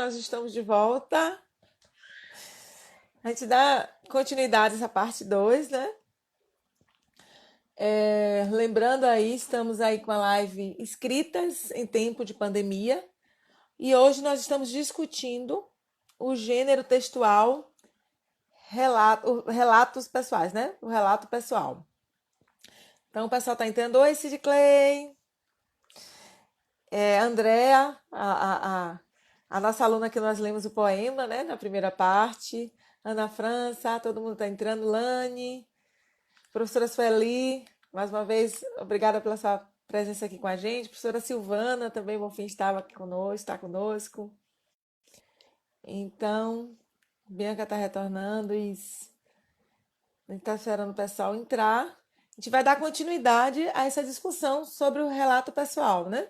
nós estamos de volta. A gente dá continuidade a essa parte 2, né? Lembrando aí, estamos aí com a live Escritas em Tempo de Pandemia. E hoje nós estamos discutindo o gênero textual relatos pessoais, né? O relato pessoal. Então, o pessoal está entrando. Oi, Sid Clay. Andréa, a nossa aluna que nós lemos o poema, né? Na primeira parte. Ana França, todo mundo está entrando. Lani, professora Sueli, mais uma vez, obrigada pela sua presença aqui com a gente. Professora Silvana também, Bonfim, estava aqui conosco, está conosco. Então, Bianca está retornando e a gente está esperando o pessoal entrar. A gente vai dar continuidade a essa discussão sobre o relato pessoal, né?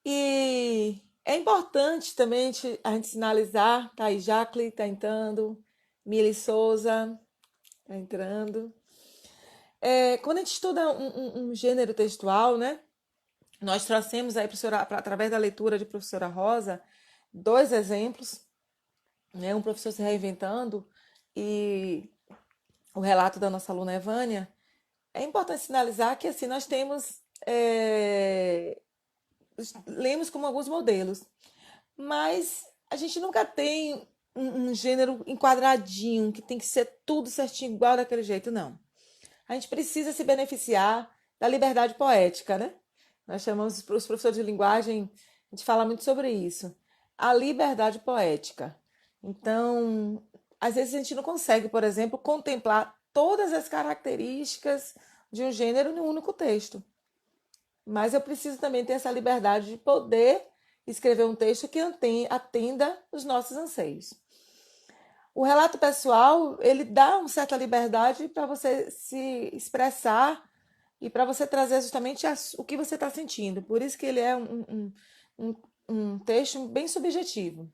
E é importante também a gente sinalizar, tá aí Jacqueline está entrando, Mili Souza está entrando. Quando a gente estuda um gênero textual, né? Nós trouxemos aí, através da leitura de professora Rosa, 2 exemplos, né? Um professor se reinventando e o relato da nossa aluna Evânia. É importante sinalizar que assim nós temos lemos como alguns modelos, mas a gente nunca tem um gênero enquadradinho, que tem que ser tudo certinho, igual daquele jeito, não. A gente precisa se beneficiar da liberdade poética, né? Nós chamamos, os professores de linguagem, a gente fala muito sobre isso. A liberdade poética. Então, às vezes a gente não consegue, por exemplo, contemplar todas as características de um gênero em um único texto. Mas eu preciso também ter essa liberdade de poder escrever um texto que atenda os nossos anseios. O relato pessoal, ele dá uma certa liberdade para você se expressar e para você trazer justamente o que você está sentindo. Por isso que ele é um texto bem subjetivo.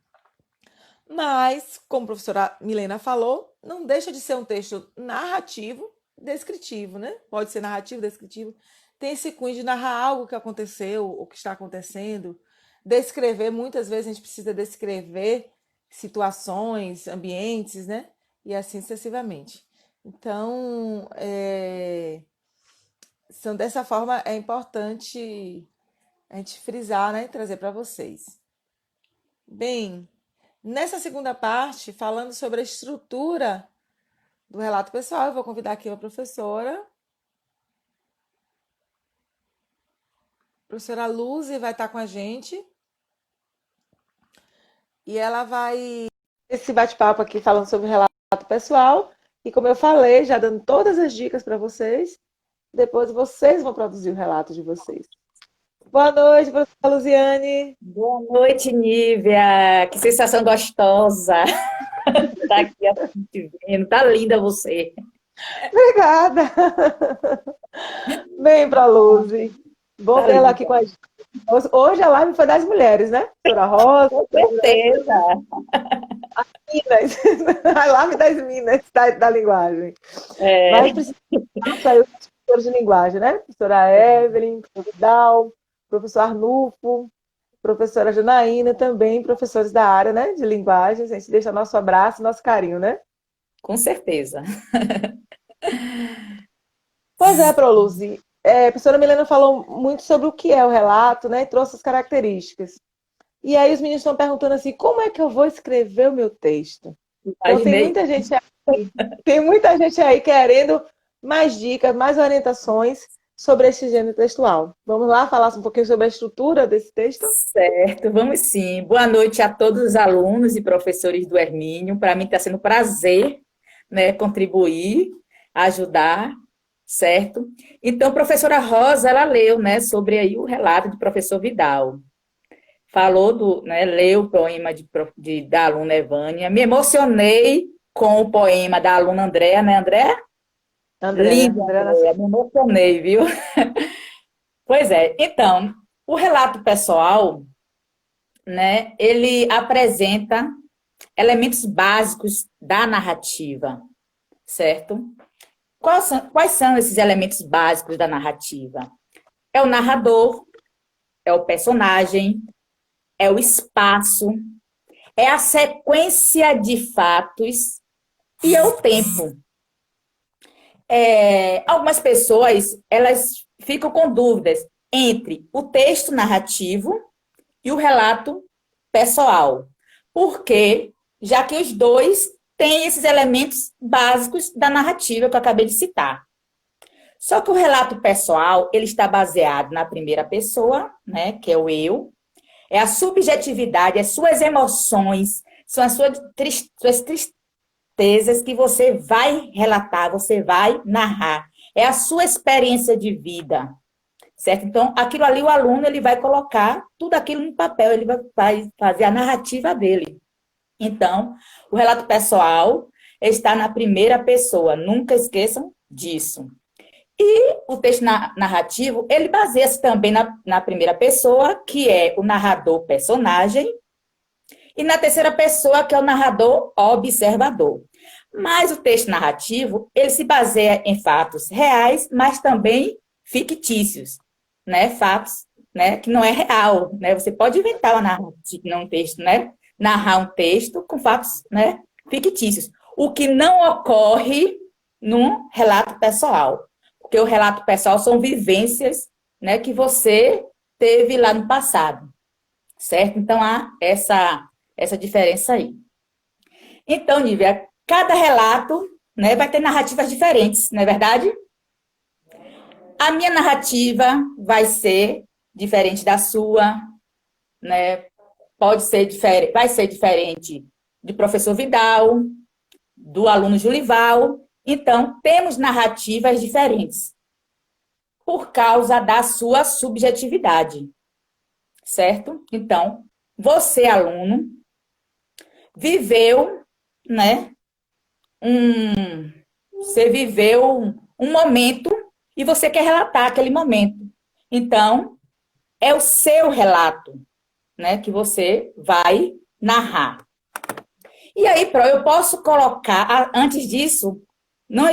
Mas, como a professora Milena falou, não deixa de ser um texto narrativo, descritivo, né? Pode ser narrativo, descritivo. Tem esse cunho de narrar algo que aconteceu, ou que está acontecendo. Descrever, muitas vezes a gente precisa descrever situações, ambientes, né? E assim sucessivamente. Então, dessa forma, é importante a gente frisar, né? E trazer para vocês. Bem, nessa segunda parte, falando sobre a estrutura do relato pessoal, eu vou convidar aqui a professora. A professora Luzi vai estar com a gente. E ela vai esse bate-papo aqui falando sobre o relato pessoal. E como eu falei, já dando todas as dicas para vocês, depois vocês vão produzir o relato de vocês. Boa noite, professora Luziane. Boa noite, Nívia. Que sensação gostosa. Tá aqui te vendo. Tá linda você. Obrigada. Bem para a Luzi. Bom Tá tê-la aqui linda. com a gente. Hoje a live foi das mulheres, né? Professora Rosa, Com certeza. Minas. A live das Minas da linguagem. É, Mas precisamos sair os professores de linguagem, né? Professora Evelyn, professor Vidal, professor Arnulfo, professora Janaína, também professores da área, né, de linguagens. A gente deixa nosso abraço, nosso carinho, né? com certeza. Pois é, Proluzi. A professora Milena falou muito sobre o que é o relato, né? E trouxe as características. E aí os meninos estão perguntando assim, como é que eu vou escrever o meu texto? Então Imaginei. tem muita gente aí querendo mais dicas, mais orientações sobre esse gênero textual. Vamos lá falar um pouquinho sobre a estrutura desse texto? Certo, vamos sim. Boa noite a todos os alunos e professores do Hermínio. Para mim está sendo um prazer, né, contribuir, ajudar, certo? Então, a professora Rosa, ela leu, né, sobre aí o relato do professor Vidal. Falou né, leu o poema da aluna Evânia. Me emocionei com o poema da aluna Andréa, né, Andréa? Andréa, Lindo, Andréa Nascimento. Andréa, me emocionei, viu? Pois é, então, o relato pessoal, né, ele apresenta elementos básicos da narrativa, certo? Quais são esses elementos básicos da narrativa? É o narrador, é o personagem, é o espaço, é a sequência de fatos e é o tempo. Algumas pessoas, elas ficam com dúvidas entre o texto narrativo e o relato pessoal. Porque, já que os dois têm esses elementos básicos da narrativa que eu acabei de citar. Só que o relato pessoal, ele está baseado na primeira pessoa, né, que é o eu, é a subjetividade, as suas emoções, são as suas tristezas que você vai relatar, você vai narrar. É a sua experiência de vida, certo? Então, aquilo ali, o aluno, ele vai colocar tudo aquilo no papel, ele vai fazer a narrativa dele. Então, o relato pessoal está na primeira pessoa, nunca esqueçam disso. E o texto narrativo, ele baseia-se também na primeira pessoa, que é o narrador personagem, e na terceira pessoa, que é o narrador observador. Mas o texto narrativo, ele se baseia em fatos reais, mas também fictícios, né? Fatos, né, que não é real, né? Você pode inventar uma narrativa, um texto, né? Narrar um texto com fatos, né, fictícios. O que não ocorre num relato pessoal. Porque o relato pessoal são vivências, né, que você teve lá no passado, certo? Então, há essa diferença aí. Então, Nívia, cada relato, né, vai ter narrativas diferentes, não é verdade? A minha narrativa vai ser diferente da sua, né? Pode ser diferente, vai ser diferente do professor Vidal, do aluno Julival. Então, temos narrativas diferentes por causa da sua subjetividade, certo? Então, você, aluno, viveu, né? Você viveu um momento e você quer relatar aquele momento. Então, é o seu relato, né, que você vai narrar. E aí, eu posso colocar, antes disso, não,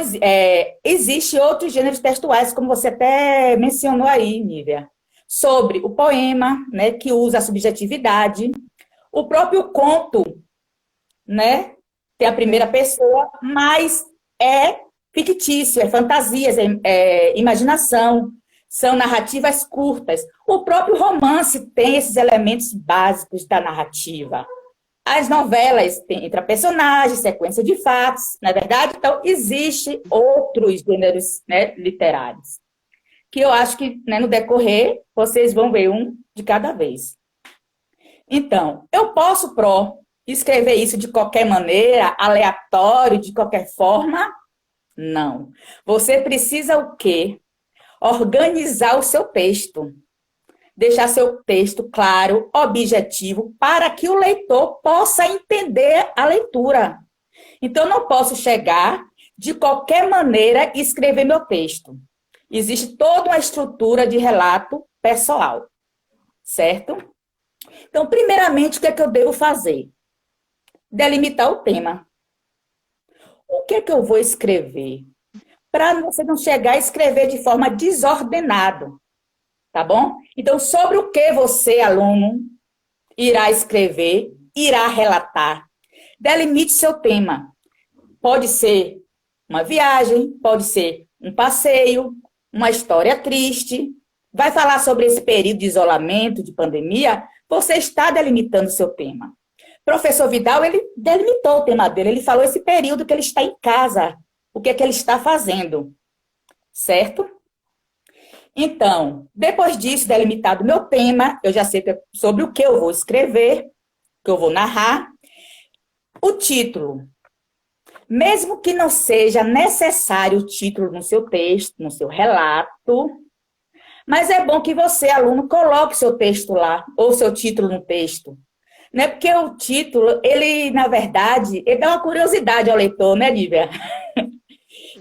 existe outros gêneros textuais, como você até mencionou aí, Nívia, sobre o poema, né, que usa a subjetividade, o próprio conto, né, tem a primeira pessoa, mas é fictício, é fantasias, é imaginação, são narrativas curtas. O próprio romance tem esses elementos básicos da narrativa. As novelas têm intrapersonagens, sequência de fatos, não é verdade? Então, existem outros gêneros, né, literários, que eu acho que, né, no decorrer vocês vão ver um de cada vez. Então, eu posso, escrever isso de qualquer maneira, aleatório, de qualquer forma? Não. Você precisa o quê? Organizar o seu texto. Deixar seu texto claro, objetivo, para que o leitor possa entender a leitura. Então, eu não posso chegar de qualquer maneira e escrever meu texto. Existe toda uma estrutura de relato pessoal, certo? Então, primeiramente, o que é que eu devo fazer? Delimitar o tema. O que é que eu vou escrever? Para você não chegar a escrever de forma desordenada, tá bom? Então, sobre o que você, aluno, irá escrever, irá relatar. Delimite seu tema. Pode ser uma viagem, pode ser um passeio, uma história triste. Vai falar sobre esse período de isolamento, de pandemia, você está delimitando seu tema. Professor Vidal, ele delimitou o tema dele, ele falou esse período que ele está em casa, o que é que ele está fazendo, certo? Então, depois disso, delimitado o meu tema, eu já sei sobre o que eu vou escrever, que eu vou narrar. O título. Mesmo que não seja necessário o título no seu texto, no seu relato, mas é bom que você, aluno, coloque seu texto lá, ou seu título no texto. Né? Porque o título, ele, na verdade, ele dá uma curiosidade ao leitor, né, Nívia?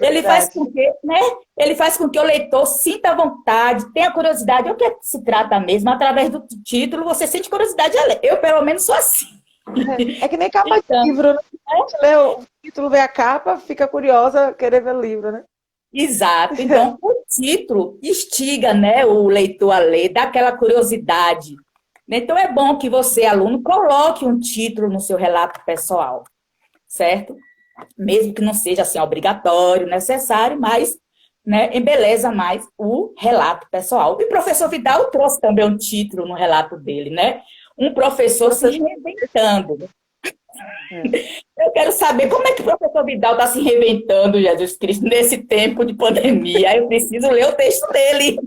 Ele faz com que, né? Ele faz com que o leitor sinta vontade, tenha curiosidade. O que se trata mesmo? Através do título, você sente curiosidade a ler. Eu, pelo menos, sou assim. É que nem capa de livro, né? A gente lê o título, vê a capa, fica curiosa, querer ver o livro, né? Exato. Então, o título instiga, né, o leitor a ler, dá aquela curiosidade. Então, é bom que você, aluno, coloque um título no seu relato pessoal, certo? Mesmo que não seja assim obrigatório, necessário, mas, né, embeleza mais o relato pessoal. E o professor Vidal trouxe também um título no relato dele, né? Um professor se Professor, reinventando. é. Eu quero saber como é que o professor Vidal está se reinventando, Jesus Cristo, nesse tempo de pandemia. Eu preciso ler o texto dele,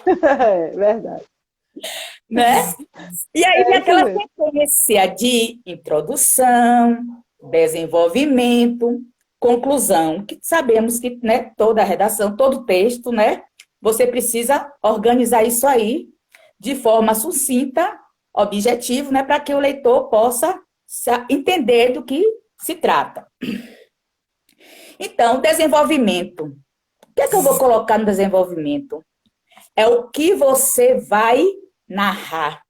É verdade. né? E aí vem É isso aquela mesmo. sequência de introdução, desenvolvimento, conclusão, que sabemos que, né, toda a redação, todo texto, né, você precisa organizar isso aí de forma sucinta, objetivo, né, para que o leitor possa entender do que se trata. Então, desenvolvimento. O que é que eu vou colocar no desenvolvimento? É o que você vai narrar.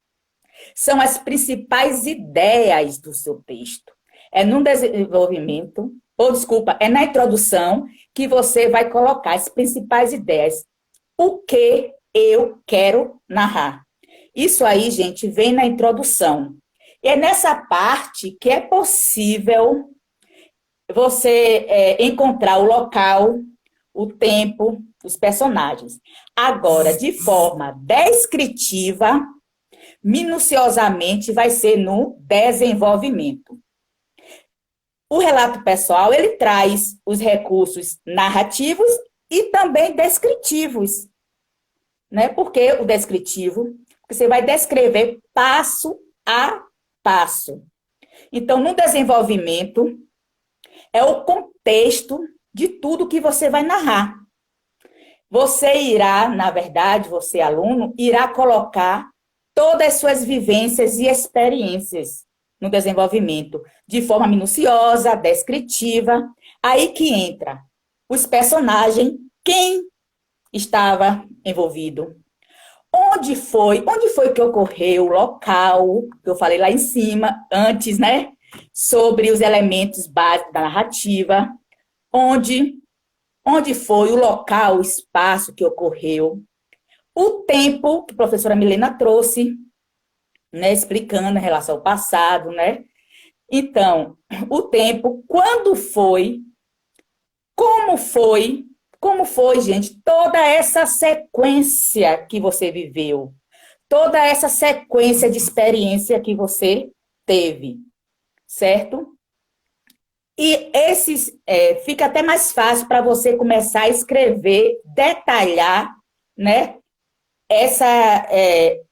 São as principais ideias do seu texto. É no desenvolvimento, ou desculpa, é na introdução que você vai colocar as principais ideias. O que eu quero narrar? Isso aí, gente, vem na introdução. E é nessa parte que é possível você encontrar o local, o tempo, os personagens. Agora, de forma descritiva, minuciosamente, vai ser no desenvolvimento. O relato pessoal, ele traz os recursos narrativos e também descritivos, né? Por que o descritivo? Porque você vai descrever passo a passo. Então, no desenvolvimento, é o contexto de tudo que você vai narrar. Você irá, na verdade, você, aluno, irá colocar todas as suas vivências e experiências no desenvolvimento, de forma minuciosa, descritiva. Aí que entra os personagens, quem estava envolvido, onde foi que ocorreu, o local, que eu falei lá em cima, antes, né? Sobre os elementos básicos da narrativa, onde, onde foi o local, o espaço que ocorreu, o tempo que a professora Milena trouxe, né, explicando em relação ao passado, né? Então, o tempo, quando foi, como foi, como foi, gente, toda essa sequência que você viveu, toda essa sequência de experiência que você teve, certo? E esses fica até mais fácil para você começar a escrever, detalhar, né, essa,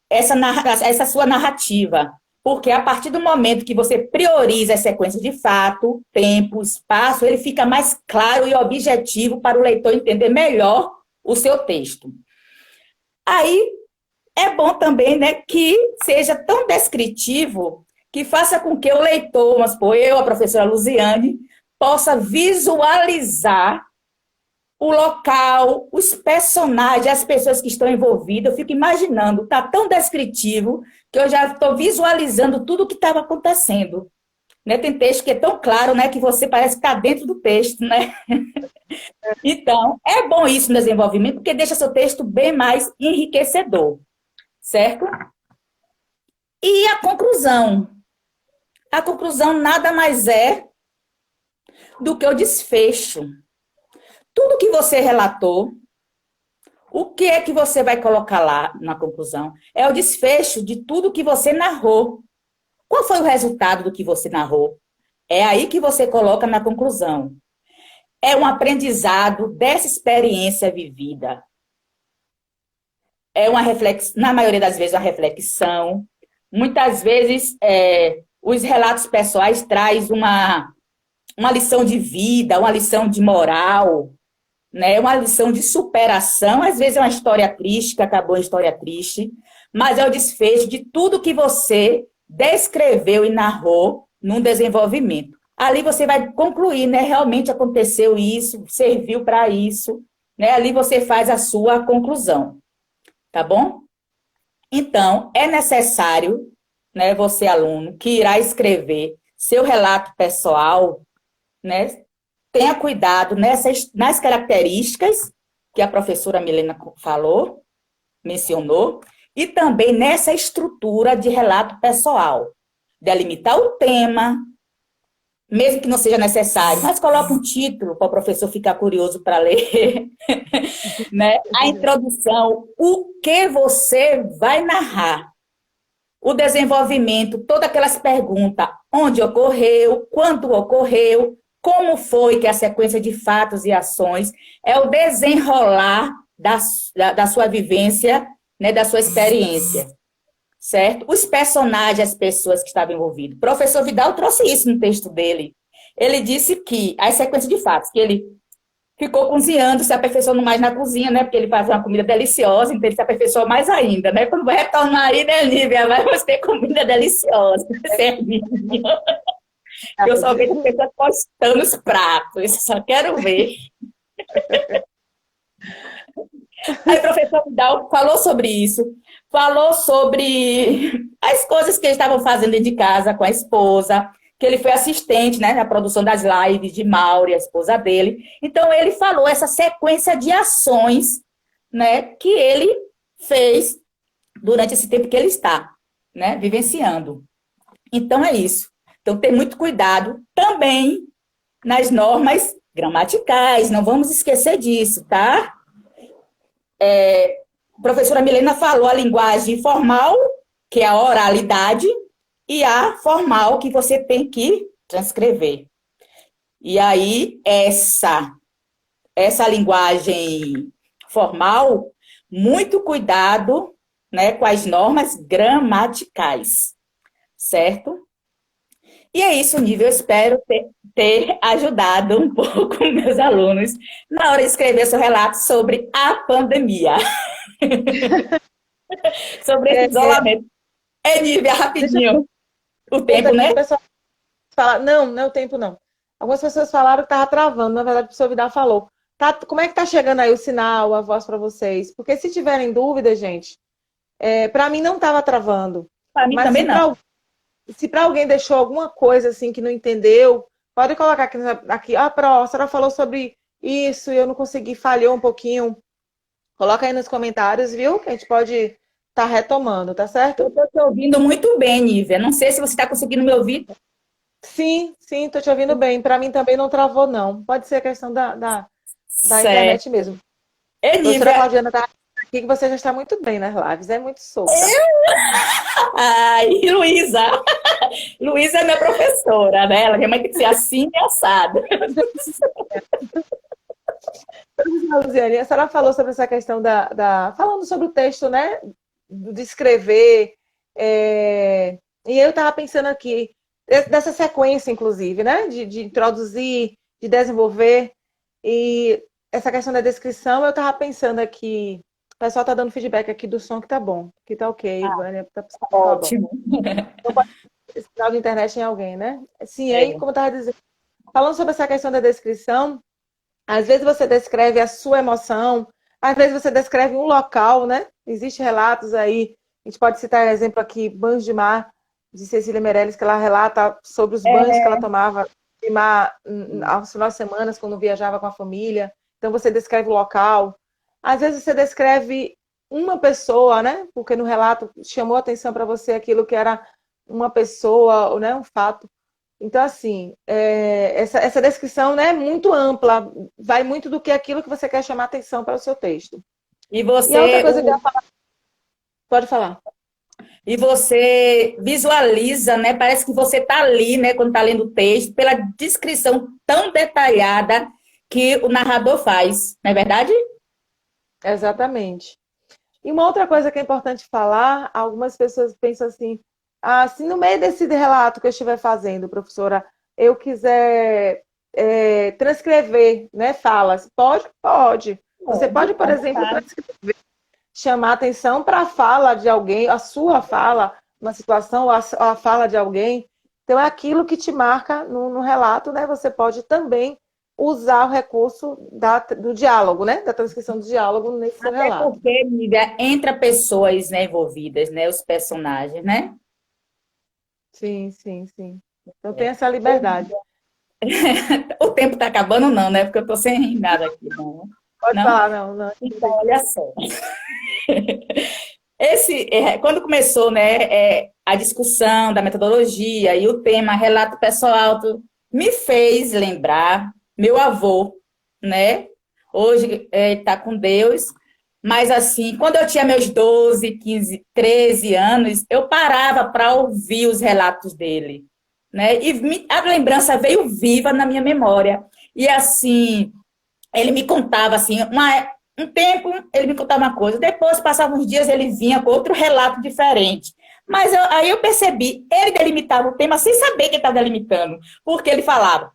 essa sua narrativa. Porque a partir do momento que você prioriza a sequência de fato, tempo, espaço, ele fica mais claro e objetivo para o leitor entender melhor o seu texto. Aí é bom também, né, que seja tão descritivo que faça com que o leitor, mas por eu, a professora Luziane, possa visualizar o local, os personagens, as pessoas que estão envolvidas. Eu fico imaginando, está tão descritivo que eu já estou visualizando tudo o que estava acontecendo. Né? Tem texto que é tão claro, né, que você parece que está dentro do texto, né? Então, é bom isso no desenvolvimento, porque deixa seu texto bem mais enriquecedor, certo? E a conclusão? A conclusão nada mais é do que o desfecho. Tudo que você relatou, o que é que você vai colocar lá na conclusão? É o desfecho de tudo que você narrou. Qual foi o resultado do que você narrou? É aí que você coloca na conclusão. É um aprendizado dessa experiência vivida. É uma reflexão, na maioria das vezes, uma reflexão. Muitas vezes, os relatos pessoais trazem uma lição de vida, uma lição de moral, né? Uma lição de superação. Às vezes é uma história triste, que acabou em história triste, mas é o desfecho de tudo que você descreveu e narrou num desenvolvimento. Ali você vai concluir, né? Realmente aconteceu isso, serviu para isso, né? Ali você faz a sua conclusão, tá bom? Então, é necessário, né, você, aluno, que irá escrever seu relato pessoal, né? Tenha cuidado nas características que a professora Milena falou, mencionou, E também nessa estrutura de relato pessoal, delimitar o tema, mesmo que não seja necessário, mas coloca um título para o professor ficar curioso para ler, né? A introdução, o que você vai narrar, o desenvolvimento, todas aquelas perguntas, onde ocorreu, quando ocorreu, como foi que a sequência de fatos e ações é o desenrolar da sua vivência, né, da sua experiência, certo? Os personagens, as pessoas que estavam envolvidas. O professor Vidal trouxe isso no texto dele. Ele disse que as sequências de fatos, que ele ficou cozinhando, se aperfeiçoando mais na cozinha, né? Porque ele faz uma comida deliciosa, então ele se aperfeiçoou mais ainda, né? Quando vai retornar aí, né, Lívia? Vamos ter comida deliciosa, servinho. Eu só vejo as pessoas postando os pratos, eu só quero ver. Aí o professor Vidal falou sobre isso, falou sobre as coisas que eles estavam fazendo dentro de casa com a esposa, que ele foi assistente, né, na produção das lives de Mauri, a esposa dele. Então, ele falou essa sequência de ações, né, que ele fez durante esse tempo que ele está, né, vivenciando. Então, é isso. Então, ter muito cuidado também nas normas gramaticais, não vamos esquecer disso, tá? A professora Milena falou a linguagem formal, que é a oralidade, e a formal, que você tem que transcrever. E aí, essa linguagem formal, muito cuidado, né, com as normas gramaticais, certo? E é isso, Nível. Eu espero ter ajudado um pouco meus alunos na hora de escrever seu relato sobre a pandemia. Sobre esse isolamento. Nívia, rapidinho. O tempo, né? Não é o tempo, não. Algumas pessoas falaram que estava travando, na verdade, o professor Vidal falou. Como é que está chegando aí o sinal, a voz para vocês? Porque se tiverem dúvida, gente, para mim não estava travando. Para mim também não. Se para alguém deixou alguma coisa assim que não entendeu, pode colocar aqui. A senhora falou sobre isso e eu não consegui, falhou um pouquinho. Coloca aí nos comentários, viu? Que a gente pode estar retomando, tá certo? Eu estou te ouvindo muito bem, Nívia. Não sei se você está conseguindo me ouvir. Sim, estou te ouvindo bem. Para mim também não travou, não. Pode ser a questão da internet mesmo. A professora Claudiana está aqui que você já está muito bem nas lives, é muito solta. Ai, Luísa! Luísa é minha professora, né? Ela, minha mãe tem que ser assim e assada. Luziane, a senhora falou sobre essa questão falando sobre o texto, né? De escrever. E eu estava pensando aqui, dessa sequência, inclusive, né? De introduzir, de desenvolver. E essa questão da descrição, eu estava pensando aqui. O pessoal está dando feedback aqui do som que tá bom, que tá ok. Tá ótimo. Não pode ter sinal de internet em alguém, né? Sim, aí, como eu estava dizendo, falando sobre essa questão da descrição, às vezes você descreve a sua emoção, às vezes você descreve um local, né? Existem relatos aí, a gente pode citar exemplo aqui, Banhos de Mar, de Cecília Meirelles, que ela relata sobre os banhos que ela tomava de mar aos finais de semana, quando viajava com a família. Então você descreve o local. Às vezes você descreve uma pessoa, né? Porque no relato chamou a atenção para você aquilo que era uma pessoa, né? Um fato. Então, assim, essa descrição, né, é muito ampla, vai muito do que aquilo que você quer chamar a atenção para o seu texto. E você... E a outra coisa que eu ia falar... Pode falar. E você visualiza, né? Parece que você está ali, né? Quando está lendo o texto, pela descrição tão detalhada que o narrador faz, não é verdade? Exatamente. E uma outra coisa que é importante falar, algumas pessoas pensam assim, se no meio desse relato que eu estiver fazendo, professora, eu quiser transcrever, né, falas, pode. Você pode, por exemplo, transcrever, chamar atenção para a fala de alguém, a sua fala, uma situação, a fala de alguém. Então, é aquilo que te marca no relato, né? Você pode também usar o recurso do diálogo, né? Da transcrição do diálogo nesse seu relato. Até porque, amiga, entra pessoas, né, envolvidas, né? Os personagens, né? Sim. Então tem essa liberdade. O tempo está acabando, não, né? Porque eu estou sem nada aqui, não. Pode falar, não. Então, olha só. Quando começou, né, a discussão da metodologia e o tema relato pessoal, me fez lembrar meu avô, né? Hoje está com Deus, mas assim, quando eu tinha meus 12, 15, 13 anos, eu parava para ouvir os relatos dele, né? E a lembrança veio viva na minha memória. E assim, ele me contava assim, um tempo ele me contava uma coisa, depois passavam uns dias ele vinha com outro relato diferente. Mas aí eu percebi, ele delimitava o tema sem saber que ele estava delimitando, porque ele falava,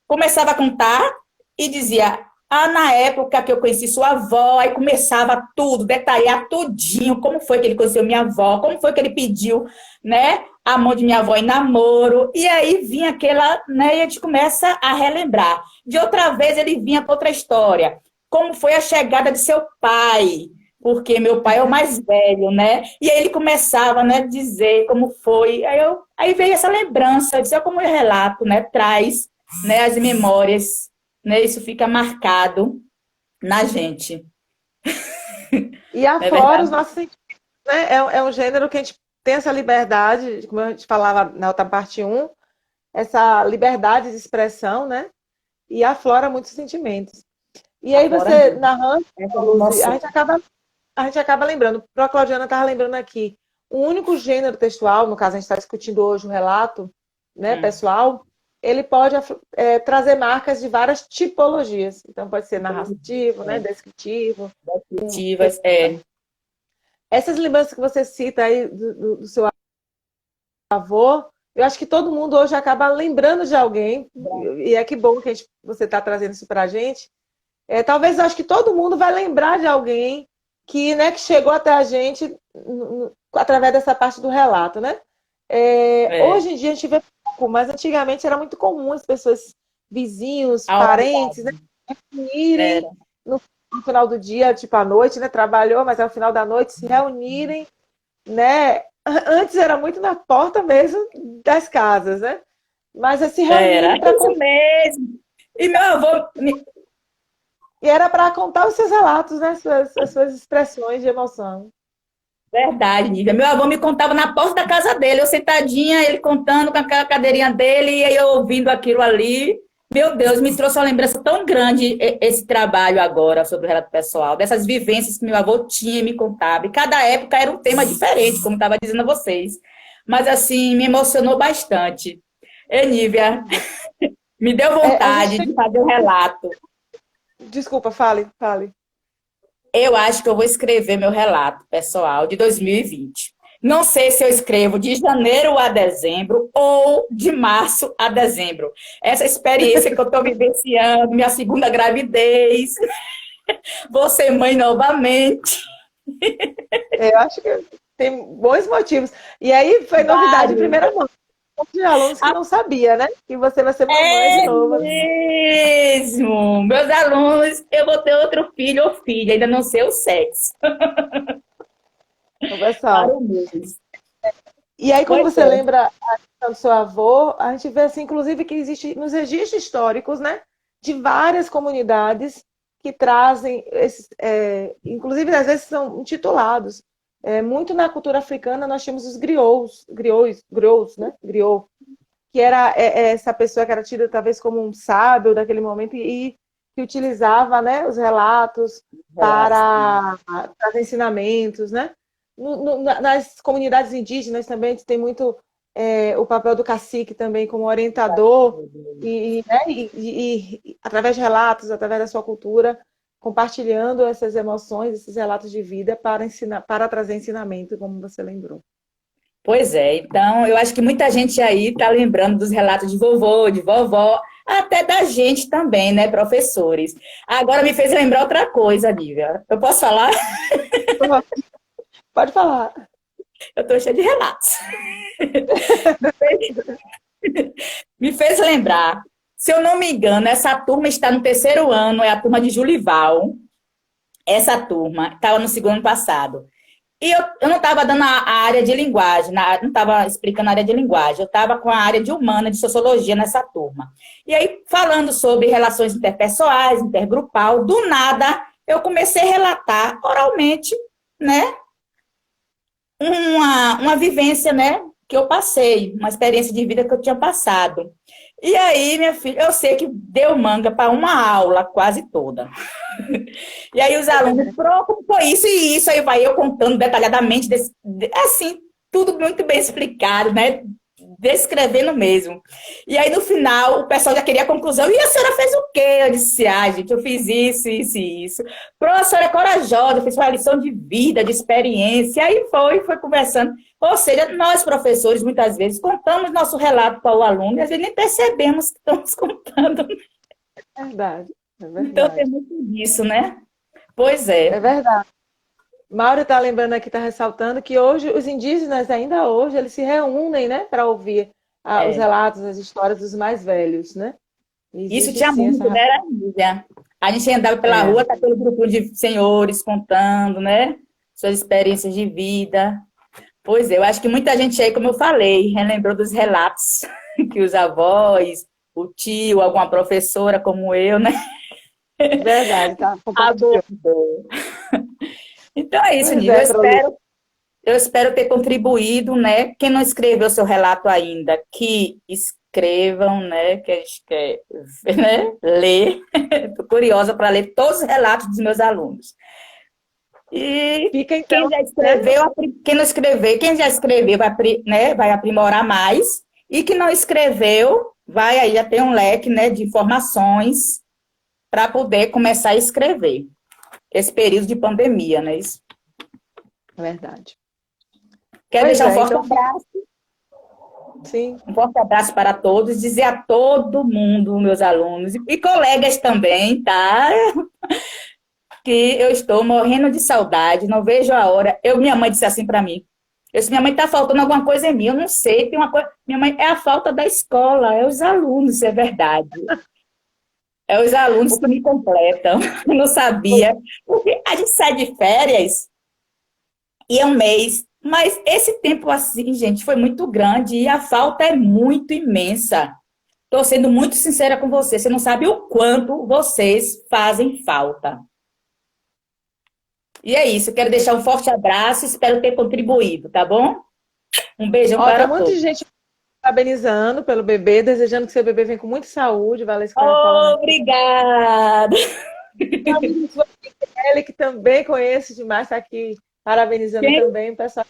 começava a contar e dizia, na época que eu conheci sua avó, aí começava tudo, detalhar tudinho, como foi que ele conheceu minha avó, como foi que ele pediu, né, a mão de minha avó em namoro, e aí vinha aquela, né, e a gente começa a relembrar. De outra vez ele vinha com outra história, como foi a chegada de seu pai, porque meu pai é o mais velho, né, e aí ele começava, né, a dizer como foi, aí veio essa lembrança, de como eu relato, né, traz, né, as memórias, né, isso fica marcado na gente. E Não é aflora os verdade? nossos sentimentos, né? É um gênero que a gente tem essa liberdade, como a gente falava na outra parte um, essa liberdade de expressão, né? E aflora muitos sentimentos. E aí Aflora você mesmo. narrando, Essa Luzi, emoção. a gente acaba lembrando. A Claudiana estava lembrando aqui, o único gênero textual, no caso a gente está discutindo hoje o relato, né, pessoal, ele pode trazer marcas de várias tipologias. Então pode ser narrativo, né, descritivo. Positivas, Essas lembranças que você cita aí do seu avô, eu acho que todo mundo hoje acaba lembrando de alguém, e é que bom que você está trazendo isso para a gente. Talvez eu acho que todo mundo vai lembrar de alguém que, né, que chegou até a gente através dessa parte do relato, né? é. Hoje em dia a gente vê pouco, mas antigamente era muito comum as pessoas, vizinhos, Ao parentes, né, reunirem era. no final do dia, tipo à noite, né? Trabalhou, mas ao final da noite se reunirem, né? Antes era muito na porta mesmo das casas, né? Mas se Era reunirem para isso mesmo. E meu avô, e era para contar os seus relatos, né? As suas expressões de emoção. verdade, Nívia, meu avô me contava na porta da casa dele, eu sentadinha, ele contando com aquela cadeirinha dele, e aí eu ouvindo aquilo ali. Meu Deus, me trouxe uma lembrança tão grande esse trabalho agora sobre o relato pessoal, dessas vivências que meu avô tinha e me contava. E cada época era um tema diferente, como estava dizendo a vocês. Mas, assim, me emocionou bastante. Nívia, me deu A gente vontade tem... de fazer um relato. Desculpa, fale, fale. Eu acho que eu vou escrever meu relato pessoal de 2020. Não sei se eu escrevo de janeiro a dezembro ou de março a dezembro. Essa experiência que eu estou vivenciando, minha segunda gravidez, vou ser mãe novamente. Eu acho que tem bons motivos. E aí foi novidade em Vários. primeira mão. De alunos que não sabia, né? Que você vai ser mamãe de É novo. mesmo! Meus alunos, eu vou ter outro filho ou filha, ainda não sei o sexo. Então, pessoal. Para meses. E aí, quando Pois você é. lembra a questão do seu avô, a gente vê, assim, inclusive, que existe nos registros históricos, né? De várias comunidades que trazem esses, inclusive, às vezes são intitulados. Muito na cultura africana, nós tínhamos os griots, né? Griot, que era essa pessoa que era tida talvez como um sábio daquele momento e que utilizava, né, os relatos Relatos. para trazer ensinamentos, né? Nas comunidades indígenas também tem muito o papel do cacique também como orientador né, através de relatos, através da sua cultura, compartilhando essas emoções, esses relatos de vida para ensinar, para trazer ensinamento, como você lembrou. Pois é, então eu acho que muita gente aí está lembrando dos relatos de vovô, de vovó, até da gente também, né, professores. Agora me fez lembrar outra coisa, Nívia. Eu posso falar? Pode falar. Eu estou cheia de relatos. Me fez lembrar, se eu não me engano, essa turma está no terceiro ano, é a turma de Julival. Essa turma estava no segundo ano passado. E eu não estava dando a área de linguagem, não estava explicando a área de linguagem, eu estava com a área de humana, de sociologia nessa turma. E aí, falando sobre relações interpessoais, intergrupal, do nada, eu comecei a relatar oralmente, né, uma vivência, né, que eu passei, uma experiência de vida que eu tinha passado. E aí, minha filha, eu sei que deu manga para uma aula quase toda. E aí os alunos, como foi isso e isso? Aí vai eu contando detalhadamente, assim, tudo muito bem explicado, né? Descrevendo mesmo. E aí, no final, o pessoal já queria a conclusão. E a senhora fez o quê? Eu disse, gente, eu fiz isso, isso e isso. Professora é corajosa, fez uma lição de vida, de experiência. Aí foi conversando. Ou seja, nós, professores, muitas vezes, contamos nosso relato para o aluno e às vezes nem percebemos que estamos contando. É verdade, é Então, tem verdade. muito disso, né? Pois É é. verdade. Mauro está lembrando aqui, está ressaltando que hoje os indígenas, ainda hoje, eles se reúnem, né, para ouvir os É. relatos, as histórias dos mais velhos, né? Isso Existe tinha sim muito, essa. né, Nívia? A gente andava pela É, rua com aquele grupo de senhores contando, né? Suas experiências de vida. Pois é, eu acho que muita gente aí, como eu falei, relembrou dos relatos que os avós, o tio, alguma professora como eu, né? verdade, tá? Compartilhou. Abordou. Então é isso, Pois Nívia. é, Prolu. Eu espero ter contribuído, né? Quem não escreveu seu relato ainda, que escrevam, né? Que a gente quer, né? Ler. Estou curiosa para ler todos os relatos dos meus alunos. E Fica então, quem já né? escreveu, quem não escreveu, quem já escreveu vai, né, vai aprimorar mais. E quem não escreveu, vai aí já ter um leque, né, de informações para poder começar a escrever. Esse período de pandemia, né? Isso. Verdade. Quero Pois deixar é, então, sim. um forte abraço para todos, dizer a todo mundo, meus alunos e colegas também, tá? Que eu estou morrendo de saudade, não vejo a hora. Minha mãe disse assim para mim. Eu disse, minha mãe está faltando alguma coisa em mim, eu não sei, tem uma coisa. Minha mãe, é a falta da escola, é os alunos, é verdade. É os alunos que me completam. Eu não sabia. Porque a gente sai de férias e é um mês, mas esse tempo assim, gente, foi muito grande e a falta é muito imensa. Estou sendo muito sincera com você. Você não sabe o quanto vocês fazem falta. E é isso. Quero deixar um forte abraço. Espero ter contribuído, tá bom? Um beijão Ó, tem um para monte todos. de gente parabenizando pelo bebê, desejando que seu bebê venha com muita saúde, Valesca estava falando aqui. Obrigada. Kelly, que também conheço demais, está aqui parabenizando Quem? também. O pessoal,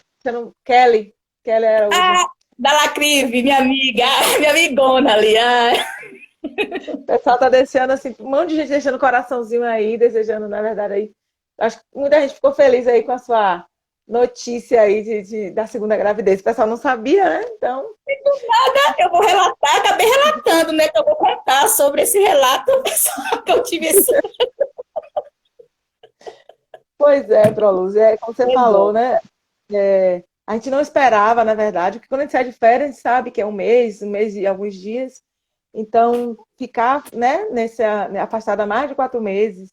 Kelly, Kelly Araújo. Ah, da Lacrive, minha amiga, minha amigona ali. Ah. O pessoal está deixando assim, um monte de gente deixando coraçãozinho aí, desejando, na verdade, aí. Acho que muita gente ficou feliz aí com a sua notícia aí da segunda gravidez. O pessoal não sabia, né? Então, Eu vou relatar, acabei relatando, né? Que eu vou contar sobre esse relato pessoal que eu tive esse. pois é, Proluz, é como você falou, né? A gente não esperava, na verdade, porque quando a gente sai de férias, a gente sabe que é um mês e alguns dias. Então, ficar, né, afastada há mais de 4 meses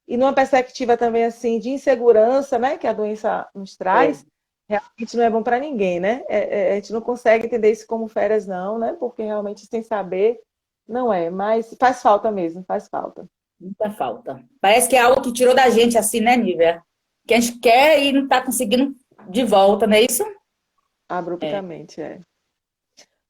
e numa perspectiva também assim de insegurança, né, que a doença nos É, traz, realmente não é bom para ninguém, né? A gente não consegue entender isso como férias, não, né? Porque realmente sem saber não é, mas faz falta mesmo, faz falta. muita falta. Parece que é algo que tirou da gente assim, né, Nívia? Que a gente quer e não está conseguindo de volta, não é isso? É. Abruptamente, é.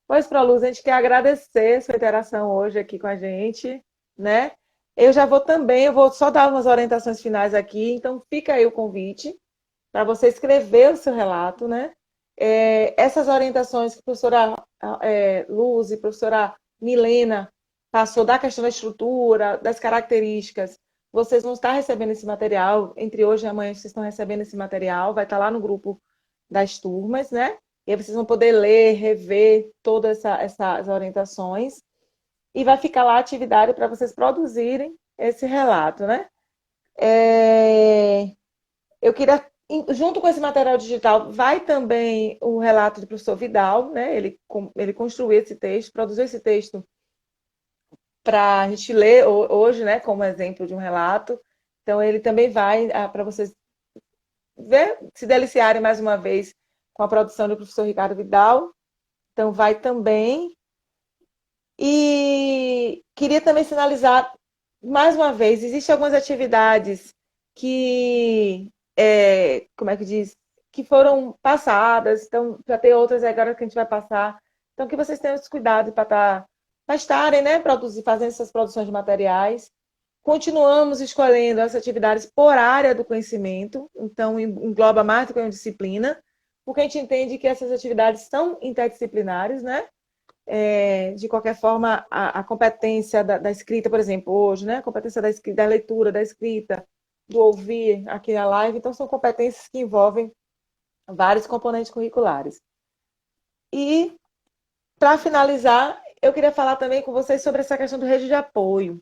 Pois, Proluz, a gente quer agradecer sua interação hoje aqui com a gente, né? Eu já vou também, eu vou só dar umas orientações finais aqui, então fica aí o convite para você escrever o seu relato, né? Essas orientações que a professora Luz e a professora Milena passou da questão da estrutura, das características, vocês vão estar recebendo esse material, entre hoje e amanhã vocês estão recebendo esse material, vai estar lá no grupo das turmas, né? E aí vocês vão poder ler, rever todas essas orientações e vai ficar lá a atividade para vocês produzirem esse relato, né? Eu queria, junto com esse material digital, vai também o relato do professor Vidal, né? Ele construiu esse texto, produziu esse texto para a gente ler hoje, né? Como exemplo de um relato. Então, ele também vai para vocês se deliciarem mais uma vez com a produção do professor Ricardo Vidal. Então, vai também. E queria também sinalizar, mais uma vez, existem algumas atividades que, como é que diz? que foram passadas, então já tem outras agora que a gente vai passar. Então, que vocês tenham esse cuidado para estarem, né, fazendo essas produções de materiais. Continuamos escolhendo essas atividades por área do conhecimento, então engloba mais do que uma disciplina, porque a gente entende que essas atividades são interdisciplinares, né? De qualquer forma, a competência da escrita, por exemplo, hoje, né? A competência da escrita, da leitura, da escrita, do ouvir aqui na live, então são competências que envolvem vários componentes curriculares. E, para finalizar, eu queria falar também com vocês sobre essa questão do rede de apoio.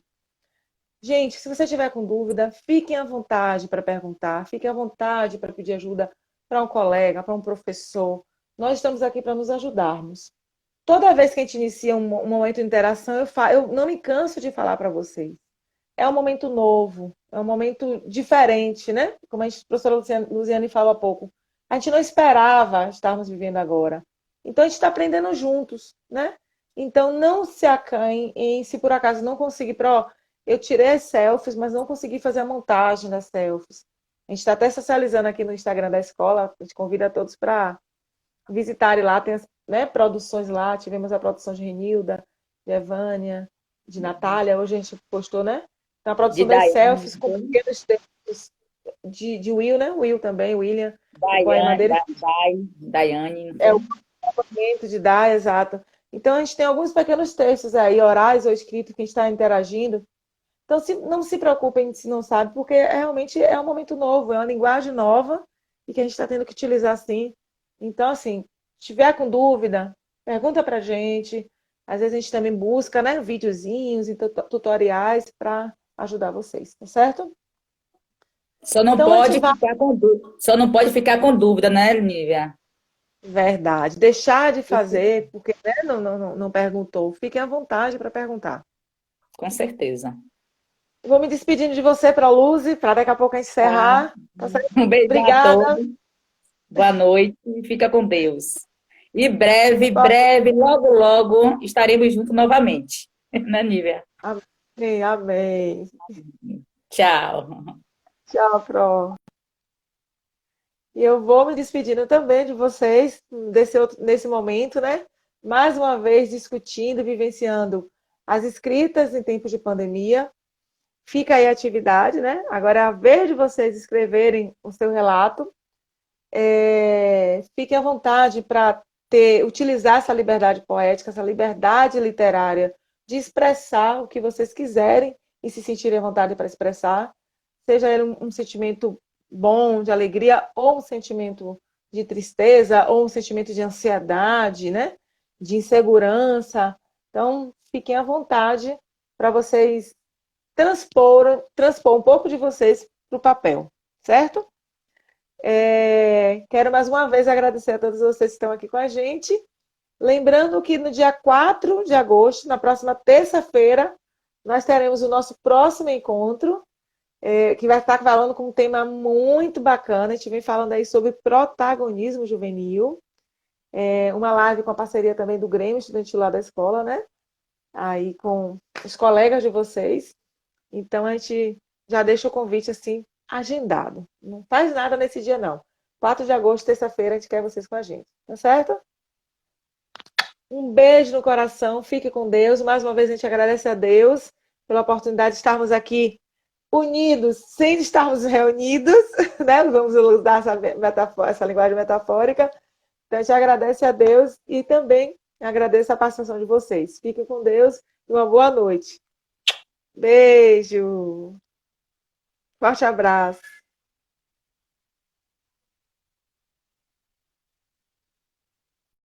Gente, se você tiver com dúvida, fiquem à vontade para perguntar, fiquem à vontade para pedir ajuda para um colega, para um professor. Nós estamos aqui para nos ajudarmos. Toda vez que a gente inicia um momento de interação, eu não me canso de falar para vocês. É um momento novo, é um momento diferente, né? Como a professora Luziane falou há pouco. A gente não esperava estarmos vivendo agora. Então, a gente está aprendendo juntos, né? Então, não se acanhe em, se por acaso não conseguir, eu tirei as selfies, mas não consegui fazer a montagem das selfies. A gente está até socializando aqui no Instagram da escola, a gente convida todos para visitarem lá, tem as, né, produções lá, tivemos a produção de Renilda, de Evânia, de Natália, hoje a gente postou, né? Então, a produção das selfies com pequenos textos de Will, né? Will também, William, o poema dele. Daiane. É o momento de dar, exato. Então, a gente tem alguns pequenos textos aí, orais ou escritos, que a gente está interagindo. Então, não se preocupem se não sabe, porque realmente é um momento novo, é uma linguagem nova e que a gente está tendo que utilizar sim. Então, assim, se tiver com dúvida, pergunta pra gente. Às vezes a gente também busca, né, videozinhos e tutoriais para ajudar vocês, tá certo? Só não Então, pode ficar com dúvida. Só não pode ficar com dúvida, né, Nívia? Verdade. Deixar de fazer, porque né, não perguntou. Fiquem à vontade para perguntar. Com certeza. Vou me despedindo de você, para Luz, para daqui a pouco encerrar. Tá certo? Um beijo a Obrigada. todos. Boa noite e fica com Deus. E breve, logo, logo estaremos juntos novamente. Né, Nívia? Amém, amém. Tchau. Tchau, Pro. E eu vou me despedindo também de vocês nesse momento, né? Mais uma vez discutindo, vivenciando as escritas em tempos de pandemia. Fica aí a atividade, né? Agora é a vez de vocês escreverem o seu relato. Fiquem à vontade para utilizar essa liberdade poética, essa liberdade literária de expressar o que vocês quiserem e se sentirem à vontade para expressar, seja ele um sentimento bom, de alegria, ou um sentimento de tristeza, ou um sentimento de ansiedade, né? De insegurança. Então, fiquem à vontade para vocês transpor um pouco de vocês para o papel, certo? Quero mais uma vez agradecer a todos vocês que estão aqui com a gente. Lembrando que no dia 4 de agosto, na próxima terça-feira, nós teremos o nosso próximo encontro, que vai estar falando com um tema muito bacana. A gente vem falando aí sobre protagonismo juvenil. Uma live com a parceria também do Grêmio Estudantil lá da escola, né? Aí com os colegas de vocês. Então, a gente já deixa o convite assim, agendado. Não faz nada nesse dia, não. 4 de agosto, terça-feira, a gente quer vocês com a gente. Tá certo? Um beijo no coração. Fique com Deus. Mais uma vez, a gente agradece a Deus pela oportunidade de estarmos aqui unidos, sem estarmos reunidos, né? Vamos usar essa linguagem metafórica. Então, a gente agradece a Deus e também agradeço a participação de vocês. Fiquem com Deus e uma boa noite. Beijo. Forte abraço.